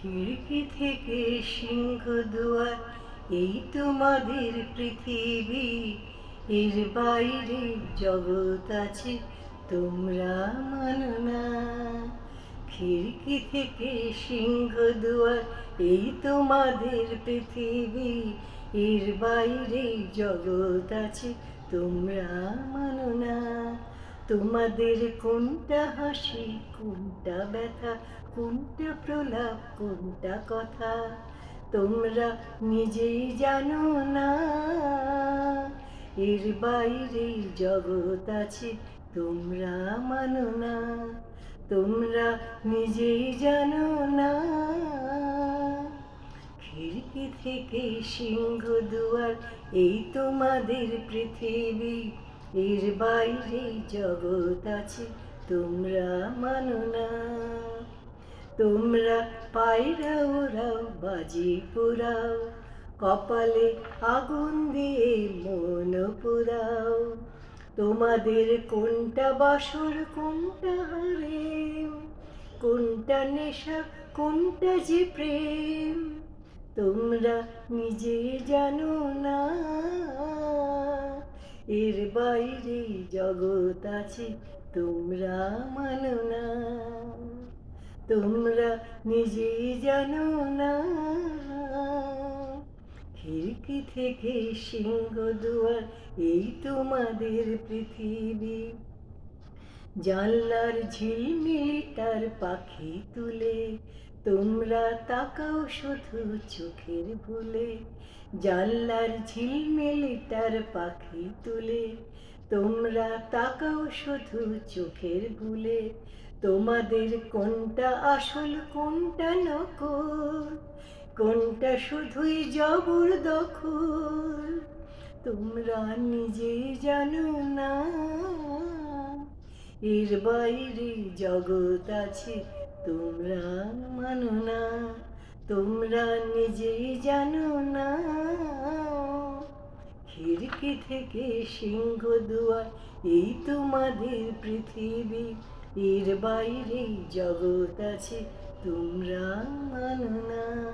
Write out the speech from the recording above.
খিড়কি থেকে সিংহ দুয়ার, এই তোমাদের পৃথিবী। এর বাইরে জগৎ আছে, তোমরা মানো না। খিড়কি থেকে সিংহ দুয়ার, এই তোমাদের পৃথিবী। এর বাইরে জগৎ আছে, তোমরা মানো না। তোমাদের কোনটা হাসি, কোনটা ব্যথা, কোনটা প্রলাপ, কোনটা কথা, তোমরা নিজেই জানো না। এর বাইরে জগৎ আছে, তোমরা মানো না। তোমরা নিজেই জানো না। খিড়কি থেকে সিংহ দুয়ার, এই তোমাদের পৃথিবী। এর বাইরে জগৎ আছে, তোমরা মানো না। তোমরা পায়রা ওরাও, বাজি পোড়াও, কপালে আগুন দিয়ে মন পোড়াও। তোমাদের কোনটা বাসর, কোনটা হারেম, কোনটা নেশা, কোনটা যে প্রেম, তোমরা নিজে জানো না। এর বাইরে জগৎ আছে, তোমরা মানো না। তোমরা নিজেই জানো না। খিড়কি থেকে সিংহ দুয়ার, এই তোমাদের পৃথিবী। জানলার ঝিলমিলটার পাখি তুলে, তোমরা তাকাও শুধু চোখের ভুলে। জানলার ঝিলমিলটার পাখি তুলে, তোমরা তাকাও শুধু চোখের ভুলে। তোমাদের কোনটা আসল, কোনটা নকল, কোনটা শুধুই জবরদখল, তোমরা নিজেই জানো না। এর বাইরে জগৎ আছে, তোমরা মানো না। তোমরা নিজেই জানো না। খিড়কি থেকে সিংহ দুয়ার, এই তোমাদের পৃথিবী। এর বাইরে জগৎ আছে, তোমরা মানো না।